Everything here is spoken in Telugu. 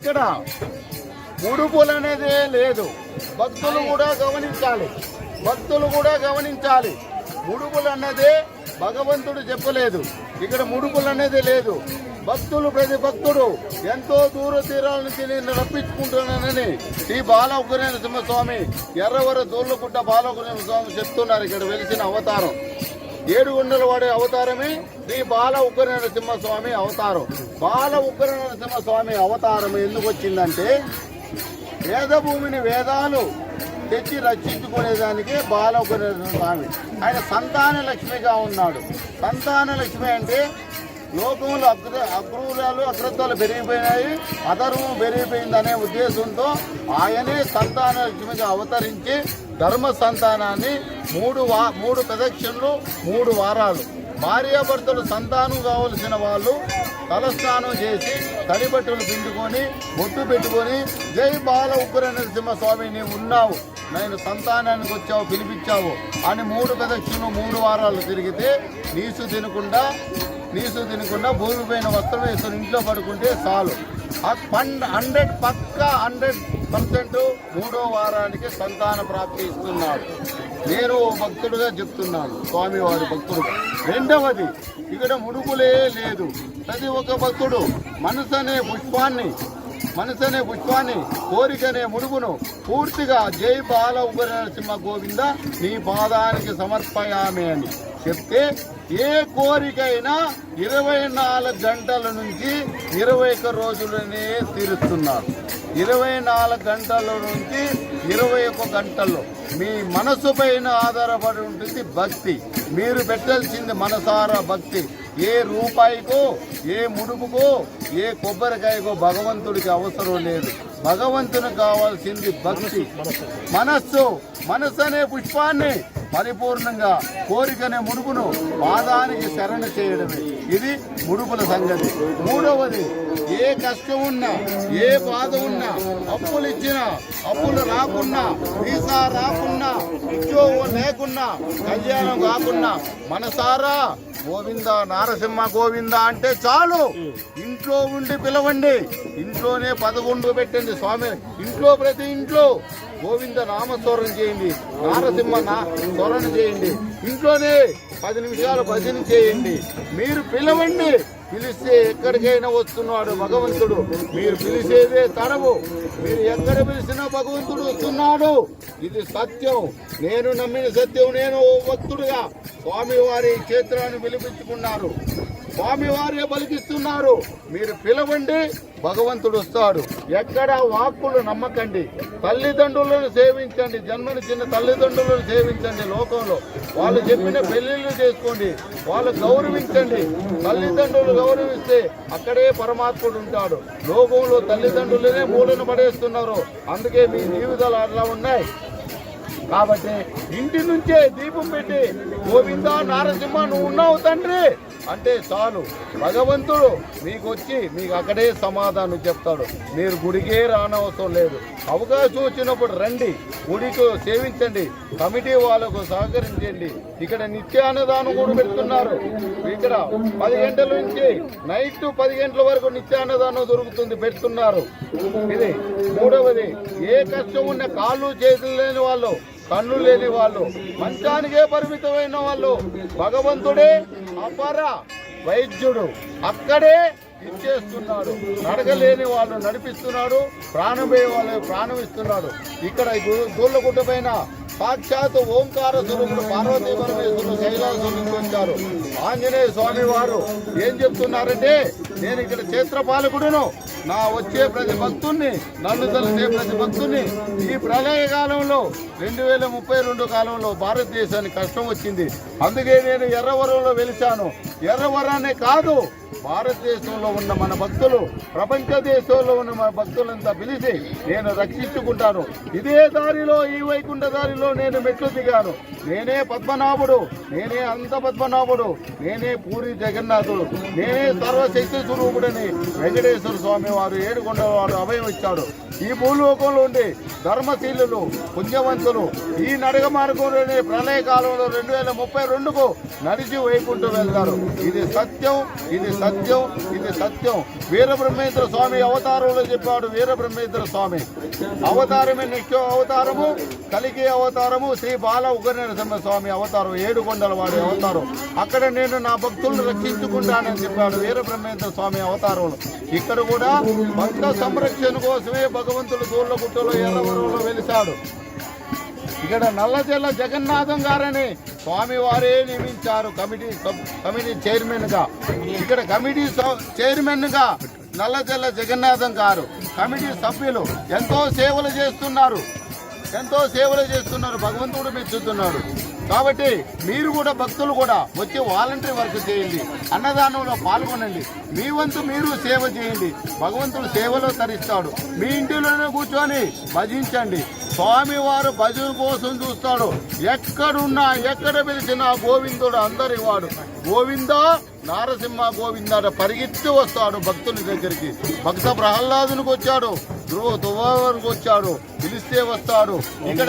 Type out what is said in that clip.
ఇక్కడ ముడుపులు అనేదే లేదు. భక్తులు కూడా గమనించాలి. ముడుపులు అన్నదే భగవంతుడు చెప్పలేదు. ఇక్కడ ముడుపులు అనేది లేదు. ప్రతి భక్తుడు ఎంతో దూర తీరాల నుంచి నేను రప్పించుకుంటున్నానని శ్రీ బాల ఉగ్రనరసింహ స్వామి ఎర్రవర దూర్లగుట్ట బాల ఉగ్రనరసింహ స్వామి చెప్తున్నారు. ఇక్కడ వెలిసిన అవతారం 7 గుండెల వాడే అవతారమే శ్రీ బాల ఉగ్రనరసింహ స్వామి అవతారం. బాల ఉగ్రనరసింహ స్వామి అవతారం ఎందుకు వచ్చిందంటే వేదభూమిని వేదాలు తెచ్చి రక్షించుకునేదానికి బాల ఉగ్రనరసింహ స్వామి. ఆయన సంతాన లక్ష్మిగా ఉన్నాడు. సంతాన లక్ష్మి అంటే లోకంలో అగ్రతాలు పెరిగిపోయినాయి, అధర్మం పెరిగిపోయిందనే ఉద్దేశంతో ఆయనే సంతాన లక్ష్మిగా అవతరించి ధర్మ సంతానాన్ని 3 ప్రదక్షిణలు 3 వారాలు భార్యాభర్తలు సంతానం కావలసిన వాళ్ళు తలస్నానం చేసి తడిబట్టలు పిండుకొని బొట్టు పెట్టుకొని జై బాల ఉగ్ర నరసింహ స్వామి నీవు ఉన్నావు, నేను సంతానానికి వచ్చావు పిలిపించావు అని 3 ప్రదక్షిణలు 3 వారాలు తిరిగితే నీసు తినకుండా భూమి పైన వస్త్రం వేసుకుని ఇంట్లో పడుకుంటే చాలు. 100% 3వ వారానికి సంతాన ప్రాప్తి ఇస్తున్నాడు. నేను భక్తుడుగా చెప్తున్నాను, స్వామివారి భక్తుడు. రెండవది, ఇక్కడ ముడుపులే లేదు. ప్రతి ఒక్క భక్తుడు మనసు అనే పుష్పాన్ని కోరికనే ముడుపును పూర్తిగా జై బాల ఉగ్ర నరసింహ గోవింద నీ పాదానికి సమర్పయామి అని చెప్తే ఏ కోరికైనా 24 గంటల నుంచి 21 రోజులనే తీరుస్తున్నారు. 24 గంటల నుంచి 21 గంటల్లో మీ మనసు పైన ఆధారపడి ఉంటుంది భక్తి. మీరు పెట్టాల్సింది మనసారా భక్తి. ఏ రూపాయికో, ఏ ముడుపుకో, ఏ కొబ్బరికాయకో భగవంతుడికి అవసరం లేదు. భగవంతునికి కావాల్సింది భక్తి. మనస్సు అనే పుష్పాన్ని పరిపూర్ణంగా కోరికనే ముడుపును పాదానికి శరణ చేయడమే. ఇది ముడుపుల సంగతి. మూడవది, ఏ కష్టం ఉన్నా, ఏ బాధ ఉన్నా, అప్పులు ఇచ్చినా, అప్పులు రాకున్నా, వీసా రాకున్నా, ఉద్యోగం లేకున్నా, కళ్యాణం కాకున్నా మనసారా గోవింద నారసింహ గోవింద అంటే చాలు. ఇంట్లో ఉండి పిలవండి. ఇంట్లోనే 11 పెట్టండి స్వామి. ప్రతి ఇంట్లో గోవింద నామస్వరం చేయండి, నారసింహ స్వరణ చేయండి. ఇంట్లోనే 10 నిమిషాలు భజన చేయండి. మీరు పిలవండి. పిలిస్తే ఎక్కడికైనా వస్తున్నాడు భగవంతుడు. మీరు పిలిచేదే తడవు. మీరు ఎక్కడ పిలిచినా భగవంతుడు వస్తున్నాడు. ఇది సత్యం. నేను నమ్మిన సత్యం. నేను భక్తుడుగా స్వామివారి క్షేత్రాన్ని పిలిపించుకున్నారు. స్వామివారే పలికిస్తున్నారు. మీరు పిలవండి, భగవంతుడు వస్తాడు. ఎక్కడ వాక్కులు నమ్మకండి. తల్లిదండ్రులను సేవించండి. జన్మనిచ్చిన తల్లిదండ్రులను సేవించండి. లోకంలో వాళ్ళు చెప్పిన పెళ్లిళ్ళు చేసుకోండి. వాళ్ళు గౌరవించండి. తల్లిదండ్రులు గౌరవిస్తే అక్కడే పరమాత్ముడు ఉంటాడు. లోకంలో తల్లిదండ్రులనే మూలన పడేస్తున్నారు. అందుకే మీ జీవితాలు అట్లా ఉన్నాయి. కాబట్టి ఇంటి నుంచే దీపం పెట్టి గోవింద నారసింహ నువ్వు ఉన్నావు తండ్రి అంటే చాలు. భగవంతుడు మీకు వచ్చి మీకు అక్కడే సమాధానం చెప్తాడు. మీరు గుడికే రానవసరం లేదు. అవకాశం వచ్చినప్పుడు రండి, గుడికి సేవించండి, కమిటీ వాళ్ళకు సహకరించండి. ఇక్కడ నిత్యాన్నదానం కూడా పెడుతున్నారు. ఇక్కడ 10 గంటల నుంచి నైట్ 10 గంటల వరకు నిత్యాన్నదానం దొరుకుతుంది, పెడుతున్నారు. ఇది మూడవది, ఏ కష్టం ఉన్న కాళ్ళు చేతులు లేని వాళ్ళు, కన్ను లేని వాళ్ళు, మంచానికే పరిమితమైన వాళ్ళు భగవంతుడే అపర వైద్యుడు. అక్కడే ఇచ్చేస్తున్నాడు. నడగలేని వాళ్ళు నడిపిస్తున్నాడు, ప్రాణపోయే వాళ్ళు ప్రాణం ఇస్తున్నాడు. ఇక్కడ దూళ్ళగుట్ట పైన సాక్షాత్ ఓంకార స్వరూపుడు పార్వతీ పరమేశ్వరుడు కైలాసం నుంచి వచ్చారు. ఆంజనేయ స్వామి వారు ఏం చెప్తున్నారంటే, నేను ఇక్కడ క్షేత్రపాలకుడును, నా వచ్చే ప్రతి భక్తుణ్ణి, నన్ను తెలిసే ప్రతి భక్తుని ఈ ప్రళయ కాలంలో 2032 కాలంలో భారతదేశానికి కష్టం వచ్చింది. అందుకే నేను ఎర్రవరంలో వెలిశాను. ఎర్రవరానే కాదు, భారతదేశంలో ఉన్న మన భక్తులు, ప్రపంచ దేశంలో ఉన్న మన భక్తులంతా పిలిచి నేను రక్షించుకుంటాను. ఇదే దారిలో, ఈ వైకుంఠ దారిలో నేను మెట్లు దిగాను. నేనే పద్మనాభుడు, నేనే అంత పద్మనాభుడు, నేనే పూరి జగన్నాథుడు, నేనే సర్వశక్తి స్వరూపుడని వెంకటేశ్వర స్వామి వారు ఏడుకొండల వారు అభయం ఇచ్చాడు. ఈ భూలోకంలో ఉండి ధర్మశీలులు పుణ్యవంతులు ఈ నడక మార్గంలోనే ప్రళయ కాలంలో 2032కు నడిచి వైకుంఠం వెళ్తారు. ఇది సత్యం, ఇది సత్యం, ఇది సత్యం. వీరబ్రహ్మేంద్ర స్వామి అవతారంలో చెప్పాడు. వీరబ్రహ్మేంద్ర స్వామి అవతారమే నిత్య అవతారము, కలికి అవతారము, శ్రీ బాల ఉగ్ర నరసింహ స్వామి అవతారం, ఏడుకొండల వాడి అవతారం. అక్కడ నేను నా భక్తులను రక్షించుకుంటానని చెప్పాడు వీరబ్రహ్మేంద్ర స్వామి అవతారంలో. ఇక్కడ కూడా భక్త సంరక్షణ కోసమే భగవంతుడు దూళ్ళగుట్టలో ఎర్రవరంలో వెలిశాడు. ఇక్కడ నల్లచెల్ల జగన్నాథం గారని స్వామి వారే నియమించారు కమిటీ చైర్మన్ గా. ఇక్కడ కమిటీ చైర్మన్ గా నల్లచెల్ల జగన్నాథం గారు, కమిటీ సభ్యులు ఎంతో సేవలు చేస్తున్నారు, భగవంతుడు మెచ్చుతున్నాడు. కాబట్టి మీరు కూడా భక్తులు కూడా వచ్చి వాలంటరీ వర్క్ చేయండి, అన్నదానంలో పాల్గొనండి, మీ వంతు మీరు సేవ చేయండి. భగవంతుడు సేవలో తరిస్తాడు. మీ ఇంటిలోనే కూర్చొని భజించండి. స్వామివారు భజన కోసం చూస్తాడు. ఎక్కడున్నా ఎక్కడ పిలిచినా గోవిందుడు అందరి వాడు. గోవింద నారసింహ గోవింద పరిగెత్తి వస్తాడు భక్తుల దగ్గరికి. భక్త ప్రహ్లాదునికి వచ్చాడు, ధ్రువ తువారికి వచ్చాడు, పిలిస్తే వస్తాడు. ఇక్కడ